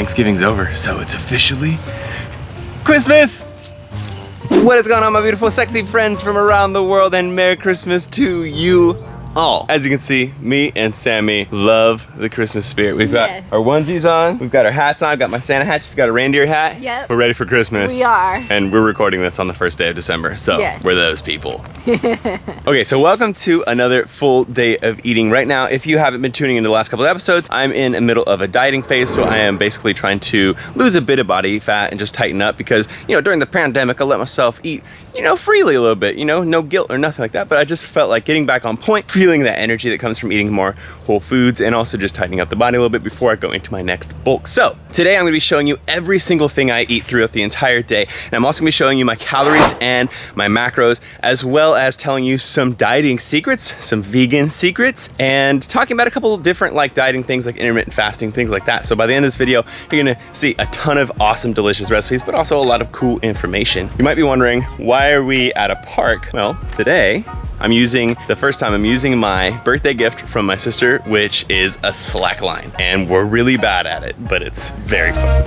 Thanksgiving's over, so it's officially Christmas! What is going on, my beautiful, sexy friends from around the world, and Merry Christmas to you all. As you can see, me and Sammy love the Christmas spirit. We've got our onesies on, we've got our hats on, I've got my Santa hat, she's got a reindeer hat. Yep. We're ready for Christmas. We are. And we're recording this on the first day of December, so we're those people. Okay, so welcome to another full day of eating. Right now, if you haven't been tuning into the last couple of episodes, I'm in the middle of a dieting phase, so I am basically trying to lose a bit of body fat and just tighten up because, you know, during the pandemic, I let myself eat, you know, freely a little bit, you know, no guilt or nothing like that, but I just felt like getting back on point, feeling that energy that comes from eating more whole foods, and also just tightening up the body a little bit before I go into my next bulk. So today I'm gonna be showing you every single thing I eat throughout the entire day, and I'm also gonna be showing you my calories and my macros, as well as telling you some dieting secrets, some vegan secrets, and talking about a couple of different like dieting things like intermittent fasting, things like that. So by the end of this video, you're gonna see a ton of awesome, delicious recipes, but also a lot of cool information. You might be wondering, why are we at a park? Well, today, the first time I'm using my birthday gift from my sister, which is a slackline. And we're really bad at it, but it's very fun.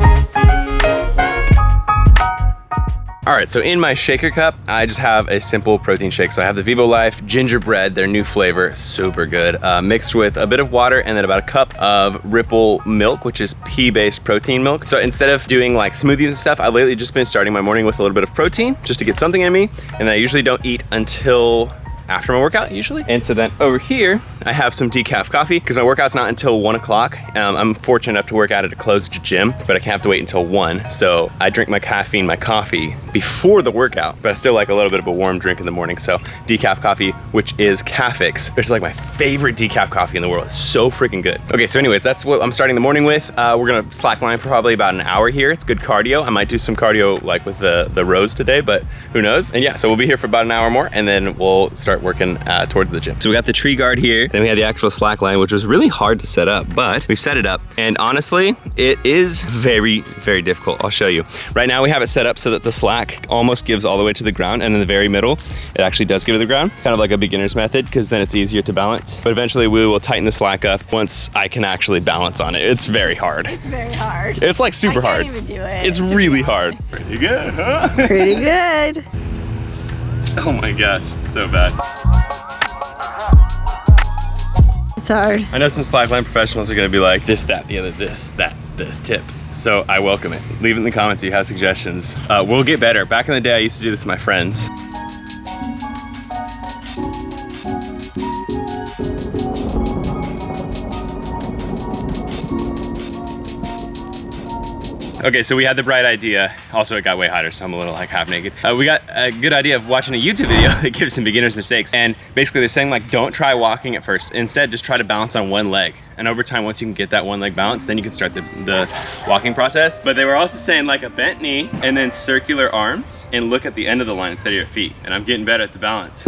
All right, so in my shaker cup, I just have a simple protein shake. So I have the Vivo Life gingerbread, their new flavor, super good, mixed with a bit of water and then about a cup of Ripple milk, which is pea-based protein milk. So instead of doing like smoothies and stuff, I've lately just been starting my morning with a little bit of protein just to get something in me. And I usually don't eat until after my workout usually. And so then over here, I have some decaf coffee because my workout's not until 1 o'clock. I'm fortunate enough to work out at a closed gym, but I can't have to wait until 1. So I drink my caffeine, my coffee before the workout, but I still like a little bit of a warm drink in the morning. So decaf coffee, which is Cafix. It's like my favorite decaf coffee in the world. It's so freaking good. Okay, so anyways, that's what I'm starting the morning with. We're gonna slackline for probably about an hour here. It's good cardio. I might do some cardio like with the rows today, but who knows? And yeah, so we'll be here for about an hour more, and then we'll start working towards the gym. So we got the tree guard here, then we had the actual slack line, which was really hard to set up, but we set it up, and honestly, it is very, very difficult. I'll show you. Right now we have it set up so that the slack almost gives all the way to the ground, and in the very middle, it actually does give to the ground, kind of like a beginner's method, because then it's easier to balance. But eventually we will tighten the slack up once I can actually balance on it. It's very hard. It's very hard. It's like super hard. I can't even do it. It's really hard. Pretty good, huh? Pretty good. Oh my gosh, so bad. It's hard. I know some slackline professionals are gonna be like, this, that, the other, this, that, this tip. So I welcome it. Leave it in the comments if you have suggestions. We'll get better. Back in the day, I used to do this with my friends. Okay, so we had the bright idea. Also, it got way hotter, so I'm a little like half naked. We got a good idea of watching a YouTube video that gives some beginner's mistakes. And basically they're saying like, don't try walking at first. Instead, just try to balance on one leg. And over time, once you can get that one leg balance, then you can start the walking process. But they were also saying like a bent knee and then circular arms and look at the end of the line instead of your feet. And I'm getting better at the balance.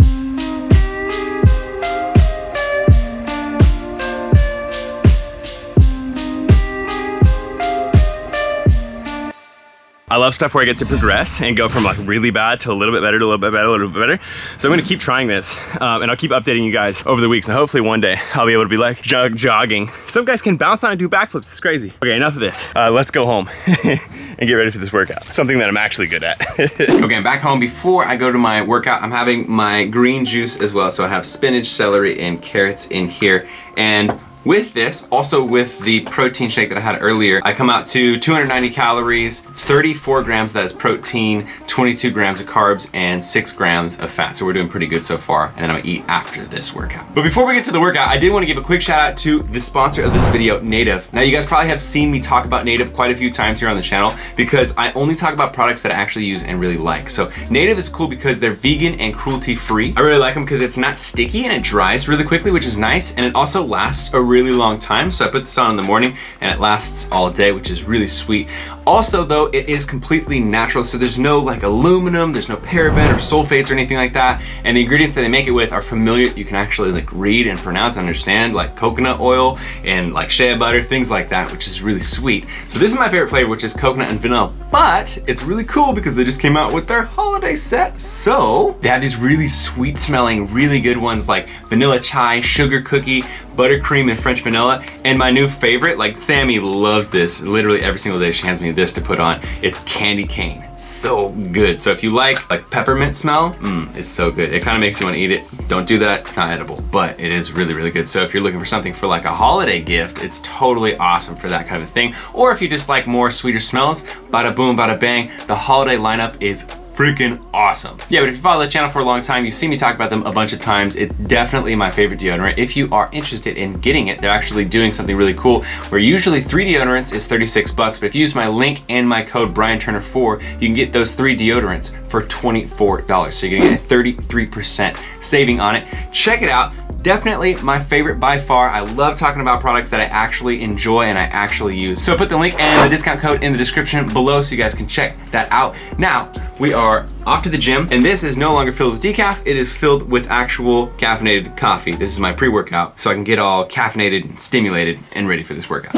I love stuff where I get to progress and go from like really bad to a little bit better to a little bit better, a little bit better. So I'm gonna keep trying this and I'll keep updating you guys over the weeks, and hopefully one day I'll be able to be like jogging. Some guys can bounce on and do backflips, it's crazy. Okay, enough of this. Let's go home and get ready for this workout. Something that I'm actually good at. Okay, I'm back home. Before I go to my workout, I'm having my green juice as well. So I have spinach, celery, and carrots in here. And with this, also with the protein shake that I had earlier, I come out to 290 calories, 34 grams that is protein, 22 grams of carbs, and 6 grams of fat. So we're doing pretty good so far, and then I'm gonna eat after this workout. But before we get to the workout, I did wanna give a quick shout out to the sponsor of this video, Native. Now you guys probably have seen me talk about Native quite a few times here on the channel because I only talk about products that I actually use and really like. So Native is cool because they're vegan and cruelty-free. I really like them because it's not sticky and it dries really quickly, which is nice, and it also lasts a really long time. So I put this on in the morning and it lasts all day, which is really sweet. Also though, it is completely natural, so there's no like aluminum, there's no paraben or sulfates or anything like that. And the ingredients that they make it with are familiar. You can actually like read and pronounce and understand, like coconut oil and like shea butter, things like that, which is really sweet. So this is my favorite flavor, which is coconut and vanilla, but it's really cool because they just came out with their holiday set. So they have these really sweet smelling, really good ones like vanilla chai, sugar cookie, buttercream, and French vanilla. And my new favorite, like Sammy loves this. Literally every single day she hands me this to put on. It's candy cane. So good. So if you like peppermint smell, it's so good. It kind of makes you want to eat it. Don't do that, it's not edible, but it is really, really good. So if you're looking for something for like a holiday gift, it's totally awesome for that kind of thing. Or if you just like more sweeter smells, bada boom, bada bang, the holiday lineup is freaking awesome. Yeah, but if you follow the channel for a long time, you've seen me talk about them a bunch of times. It's definitely my favorite deodorant. If you are interested in getting it, they're actually doing something really cool where usually 3 deodorants is 36 bucks, but if you use my link and my code BrianTurner4, you can get those 3 deodorants for $24. So you're gonna get a 33% saving on it. Check it out. Definitely my favorite by far. I love talking about products that I actually enjoy and I actually use. So I put the link and the discount code in the description below so you guys can check that out. Now, we are off to the gym, and this is no longer filled with decaf. It is filled with actual caffeinated coffee. This is my pre-workout, so I can get all caffeinated and stimulated and ready for this workout.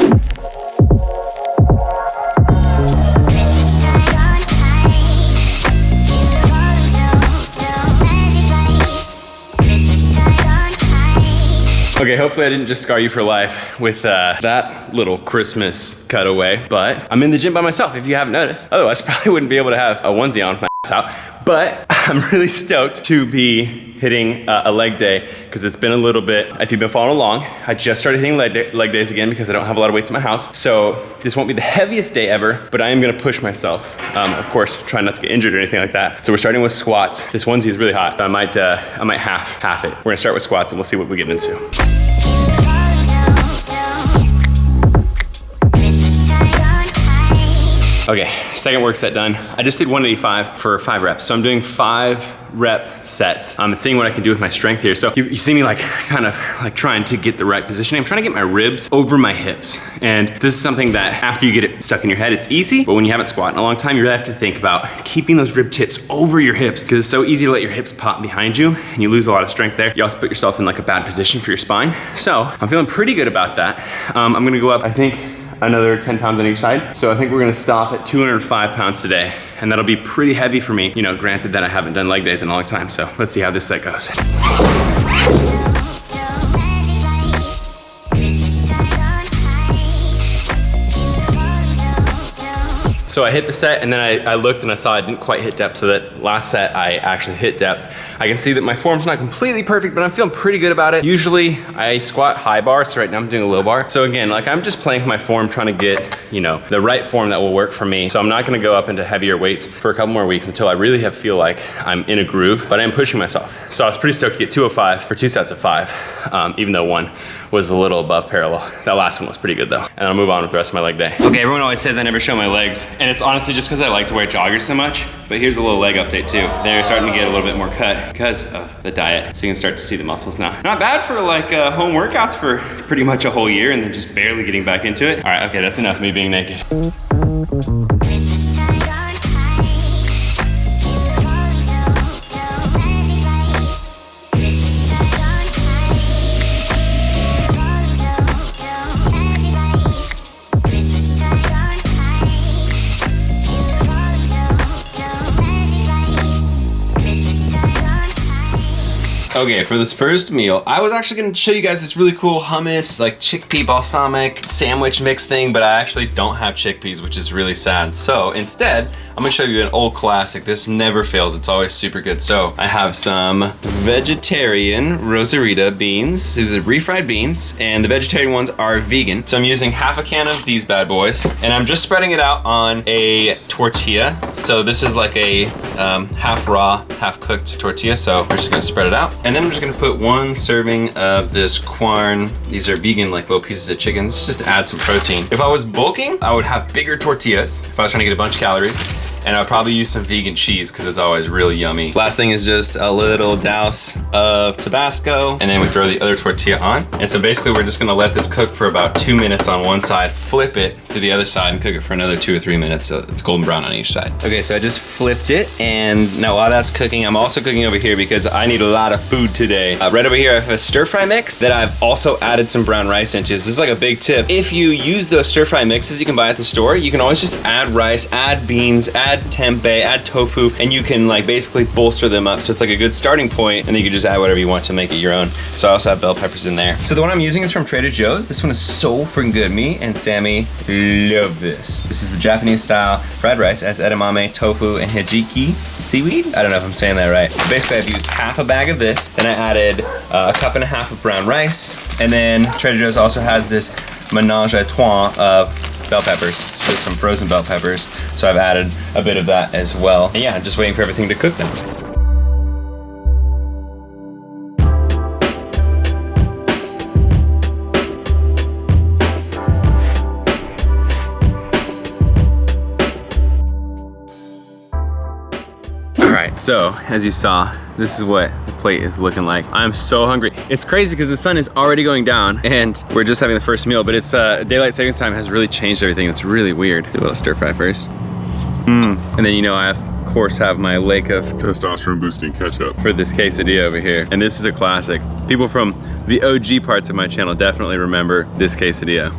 Okay, hopefully I didn't just scar you for life with that little Christmas cutaway, but I'm in the gym by myself if you haven't noticed. Otherwise, I probably wouldn't be able to have a onesie on with my ass out. But I'm really stoked to be hitting a leg day because it's been a little bit, if you've been following along, I just started hitting leg days again because I don't have a lot of weights in my house. So this won't be the heaviest day ever, but I am gonna push myself. Of course, try not to get injured or anything like that. So we're starting with squats. This onesie is really hot. So I might half it. We're gonna start with squats and we'll see what we get into. Okay, second work set done. I just did 185 for 5 reps. So I'm doing 5 rep sets. I'm seeing what I can do with my strength here. So you see me like kind of like trying to get the right positioning. I'm trying to get my ribs over my hips. And this is something that after you get it stuck in your head, it's easy, but when you haven't squatted in a long time, you really have to think about keeping those rib tips over your hips because it's so easy to let your hips pop behind you and you lose a lot of strength there. You also put yourself in like a bad position for your spine. So I'm feeling pretty good about that. I'm gonna go up, I think, another 10 pounds on each side. So I think we're gonna stop at 205 pounds today. And that'll be pretty heavy for me, you know, granted that I haven't done leg days in a long time. So let's see how this set goes. So I hit the set and then I looked and I saw I didn't quite hit depth, so that last set I actually hit depth. I can see that my form's not completely perfect, but I'm feeling pretty good about it. Usually I squat high bar, so right now I'm doing a low bar. So again, like I'm just playing with my form, trying to get, you know, the right form that will work for me. So I'm not gonna go up into heavier weights for a couple more weeks until I really feel like I'm in a groove, but I'm pushing myself. So I was pretty stoked to get 205 for 2 sets of 5, even though one was a little above parallel. That last one was pretty good though. And I'll move on with the rest of my leg day. Okay, everyone always says I never show my legs, and it's honestly just because I like to wear joggers so much, but here's a little leg update too. They're starting to get a little bit more cut because of the diet, so you can start to see the muscles now. Not bad for like home workouts for pretty much a whole year and then just barely getting back into it. All right, okay, that's enough of me being naked. Okay, for this first meal, I was actually gonna show you guys this really cool hummus, like chickpea balsamic sandwich mix thing, but I actually don't have chickpeas, which is really sad. So instead, I'm gonna show you an old classic. This never fails, it's always super good. So I have some vegetarian Rosarita beans. These are refried beans, and the vegetarian ones are vegan. So I'm using half a can of these bad boys, and I'm just spreading it out on a tortilla. So this is like a half raw, half cooked tortilla. So we're just gonna spread it out. And then I'm just gonna put 1 serving of this QUORN. These are vegan, like little pieces of chickens, just to add some protein. If I was bulking, I would have bigger tortillas if I was trying to get a bunch of calories. And I'll probably use some vegan cheese because it's always really yummy. Last thing is just a little douse of Tabasco, and then we throw the other tortilla on. And so basically we're just gonna let this cook for about 2 minutes on one side, flip it to the other side and cook it for another 2 or 3 minutes so it's golden brown on each side. Okay, so I just flipped it, and now while that's cooking, I'm also cooking over here because I need a lot of food today. Right over here I have a stir fry mix that I've also added some brown rice into. This is like a big tip. If you use those stir fry mixes you can buy at the store, you can always just add rice, add beans, add tempeh, add tofu, and you can like basically bolster them up so it's like a good starting point, and then you can just add whatever you want to make it your own. So I also have bell peppers in there. So the one I'm using is from Trader Joe's. This one is so freaking good. Me and Sammy love this. This is the Japanese style fried rice. It has edamame, tofu, and hijiki seaweed. I don't know if I'm saying that right. Basically I've used half a bag of this, then I added a cup and a half of brown rice, and then Trader Joe's also has this ménage à trois of bell peppers, just some frozen bell peppers. So I've added a bit of that as well. And yeah, I'm just waiting for everything to cook now. So, as you saw, this is what the plate is looking like. I'm so hungry. It's crazy because the sun is already going down and we're just having the first meal, but it's daylight savings time has really changed everything. It's really weird. Do a little stir fry first. And then you know I of course have my lake of testosterone boosting ketchup for this quesadilla over here. And this is a classic. People from the OG parts of my channel definitely remember this quesadilla.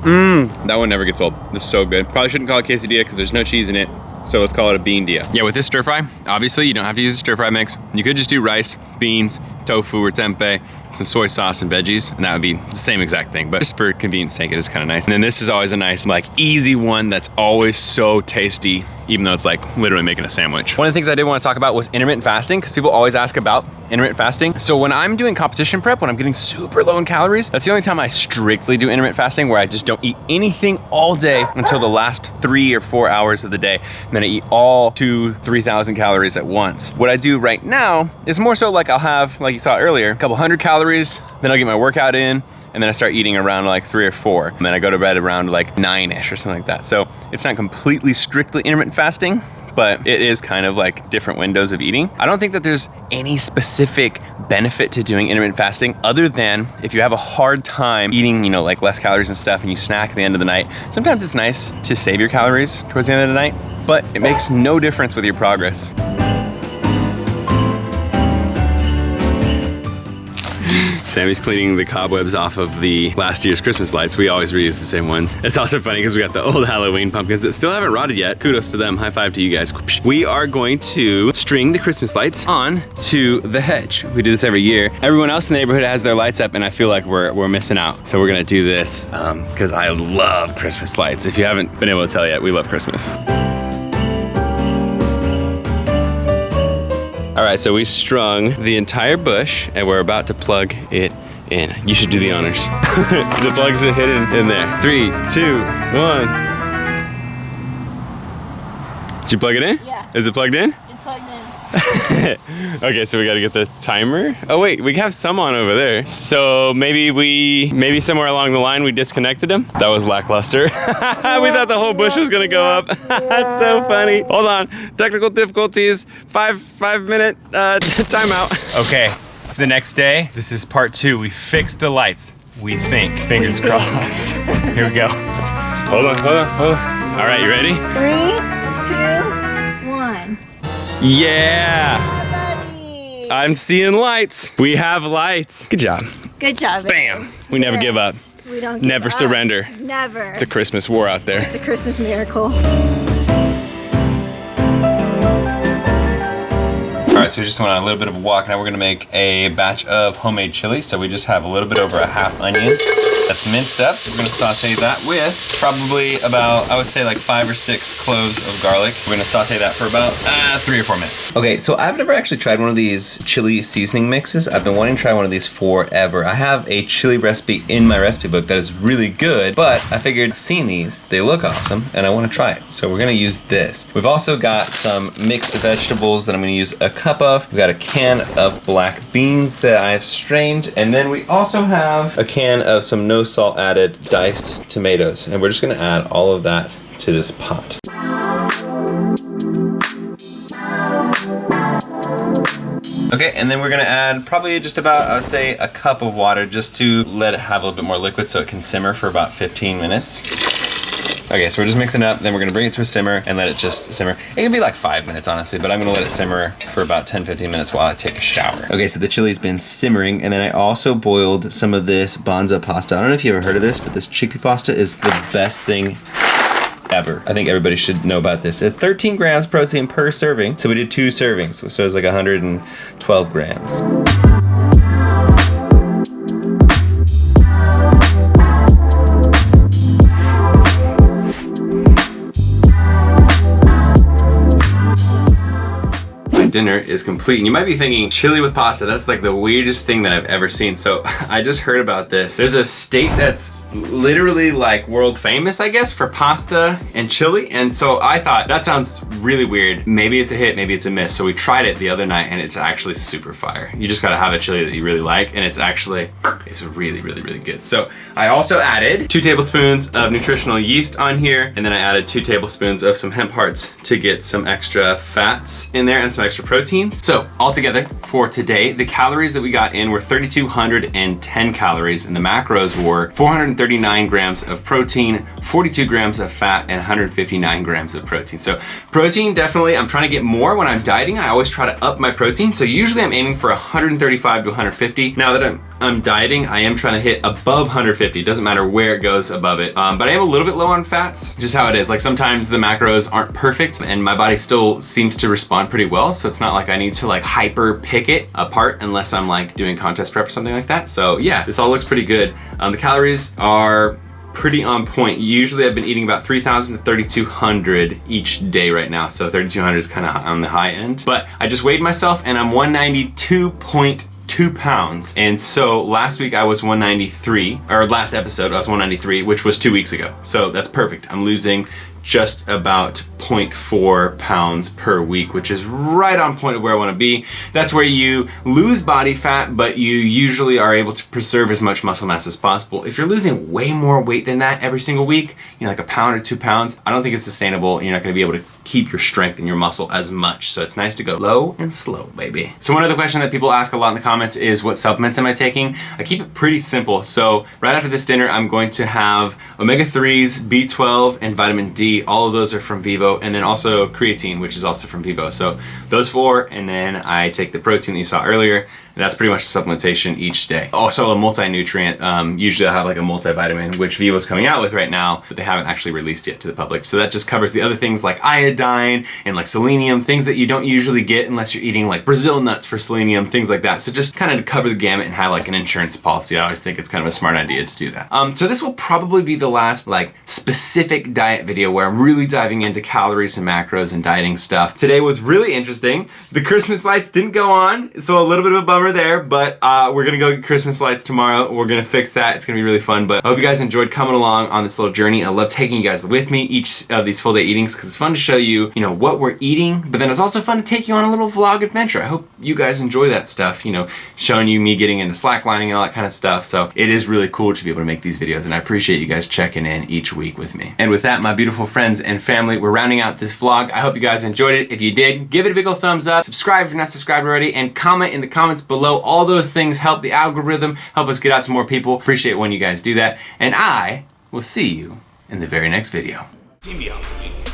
That one never gets old. This is so good. Probably shouldn't call it quesadilla because there's no cheese in it. So let's call it a bean dia. Yeah, with this stir fry, obviously you don't have to use a stir fry mix. You could just do rice, beans, tofu or tempeh, some soy sauce and veggies, and that would be the same exact thing, but just for convenience sake, it is kind of nice. And then this is always a nice, like easy one that's always so tasty, even though it's like literally making a sandwich. One of the things I did want to talk about was intermittent fasting, because people always ask about intermittent fasting. So when I'm doing competition prep, when I'm getting super low in calories, that's the only time I strictly do intermittent fasting, where I just don't eat anything all day until the last 3 or 4 hours of the day. And then I eat all 2,000-3,000 calories at once. What I do right now is more so like I'll have, like you saw earlier, a couple hundred calories, then I'll get my workout in, and then I start eating around like 3 or 4. And then I go to bed around like 9-ish or something like that. So it's not completely strictly intermittent fasting, but it is kind of like different windows of eating. I don't think that there's any specific benefit to doing intermittent fasting other than if you have a hard time eating, you know, like less calories and stuff and you snack at the end of the night. Sometimes it's nice to save your calories towards the end of the night, but it makes no difference with your progress. Sammy's cleaning the cobwebs off of the last year's Christmas lights. We always reuse the same ones. It's also funny because we got the old Halloween pumpkins that still haven't rotted yet. Kudos to them. High five to you guys. We are going to string the Christmas lights on to the hedge. We do this every year. Everyone else in the neighborhood has their lights up and I feel like we're missing out. So we're gonna do this because I love Christmas lights. If you haven't been able to tell yet, we love Christmas. All right, so we strung the entire bush and we're about to plug it in. You should do the honors. The plugs are hidden in there. 3, 2, 1. Did you plug it in? Yeah. Is it plugged in? It's plugged in. Okay, so we gotta get the timer. Oh wait, we have some on over there. So maybe somewhere along the line we disconnected them. That was lackluster. We thought the whole bush was gonna go up. That's so funny. Hold on, technical difficulties. 5 minute timeout. Okay, it's the next day. This is part 2. We fixed the lights. We think. Fingers crossed. Here we go. Hold on. All right, you ready? 3, 2, 1. Yeah! Buddy. I'm seeing lights. We have lights. Good job. Good job. Bam. Babe. We never give up. We don't give Never up. surrender. Never. It's a Christmas war out there. It's a Christmas miracle. All right, so we just went on a little bit of a walk. Now we're gonna make a batch of homemade chili. So we just have a little bit over a half onion that's minced up. We're gonna saute that with probably about, I would say like 5 or 6 cloves of garlic. We're gonna saute that for about 3 or 4 minutes. Okay, so I've never actually tried one of these chili seasoning mixes. I've been wanting to try one of these forever. I have a chili recipe in my recipe book that is really good, but I figured I've seen these, they look awesome, and I wanna try it. So we're gonna use this. We've also got some mixed vegetables that I'm gonna use a cup of. We've got a can of black beans that I've strained, and then we also have a can of some no salt added diced tomatoes, and we're just gonna add all of that to this pot. Okay, and then we're gonna add probably just about, I would say, a cup of water just to let it have a little bit more liquid so it can simmer for about 15 minutes. Okay, so we're just mixing it up, then we're gonna bring it to a simmer and let it just simmer. It can be like 5 minutes, honestly, but I'm gonna let it simmer for about 10-15 minutes while I take a shower. Okay, so the chili's been simmering, and then I also boiled some of this Banza pasta. I don't know if you ever heard of this, but this chickpea pasta is the best thing ever. I think everybody should know about this. It's 13 grams protein per serving, so we did 2 servings, so it's like 112 grams. Dinner is complete, and you might be thinking chili with pasta, that's like the weirdest thing that I've ever seen. So I just heard about this. There's a state that's literally like world famous, I guess, for pasta and chili, and so I thought that sounds really weird. Maybe it's a hit, maybe it's a miss. So we tried it the other night and it's actually super fire. You just gotta have a chili that you really like, and it's really good. So I also added 2 tablespoons of nutritional yeast on here, and then I added 2 tablespoons of some hemp hearts to get some extra fats in there and some extra proteins. So altogether for today, the calories that we got in were 3,210 calories, and the macros were 439 grams of protein, 42 grams of fat, and 159 grams of protein. So protein, definitely, I'm trying to get more when I'm dieting. I always try to up my protein. So usually I'm aiming for 135 to 150. Now that I'm dieting, I am trying to hit above 150. It doesn't matter where it goes above it. But I am a little bit low on fats, just how it is. Like sometimes the macros aren't perfect and my body still seems to respond pretty well. So it's not like I need to like hyper pick it apart unless I'm like doing contest prep or something like that. So yeah, this all looks pretty good. The calories are pretty on point. Usually I've been eating about 3,000 to 3,200 each day right now. So 3,200 is kind of on the high end. But I just weighed myself and I'm 192.2 pounds. And so last week I was 193, or last episode I was 193, which was 2 weeks ago. So that's perfect. I'm losing just about 0.4 pounds per week, which is right on point of where I want to be. That's where you lose body fat, but you usually are able to preserve as much muscle mass as possible. If you're losing way more weight than that every single week, you know, like a pound or 2 pounds, I don't think it's sustainable. You're not going to be able to keep your strength and your muscle as much. So it's nice to go low and slow, baby. So one other question that people ask a lot in the comments is, what supplements am I taking? I keep it pretty simple. So right after this dinner, I'm going to have omega-3s, B12, and vitamin D. All of those are from Vivo, and then also creatine, which is also from Vivo. So those 4, and then I take the protein that you saw earlier. That's pretty much supplementation each day. Also a multi-nutrient. Usually I have like a multivitamin, which Vivo's coming out with right now, but they haven't actually released yet to the public. So that just covers the other things like iodine and like selenium, things that you don't usually get unless you're eating like Brazil nuts for selenium, things like that. So just kind of cover the gamut and have like an insurance policy. I always think it's kind of a smart idea to do that. So this will probably be the last like specific diet video where I'm really diving into calories and macros and dieting stuff. Today was really interesting. The Christmas lights didn't go on, so a little bit of a bummer there, but we're gonna go get Christmas lights tomorrow. We're gonna fix that. It's gonna be really fun. But I hope you guys enjoyed coming along on this little journey. I love taking you guys with me each of these full day eatings because it's fun to show you, you know, what we're eating, but then it's also fun to take you on a little vlog adventure. I hope you guys enjoy that stuff, you know, showing you me getting into slacklining and all that kind of stuff. So it is really cool to be able to make these videos, and I appreciate you guys checking in each week with me. And with that, my beautiful friends and family, we're rounding out this vlog. I hope you guys enjoyed it. If you did, give it a big old thumbs up, subscribe if you're not subscribed already, and comment in the comments below. All those things help the algorithm, help us get out to more people. Appreciate when you guys do that. And I will see you in the very next video. Team Beyond the Week.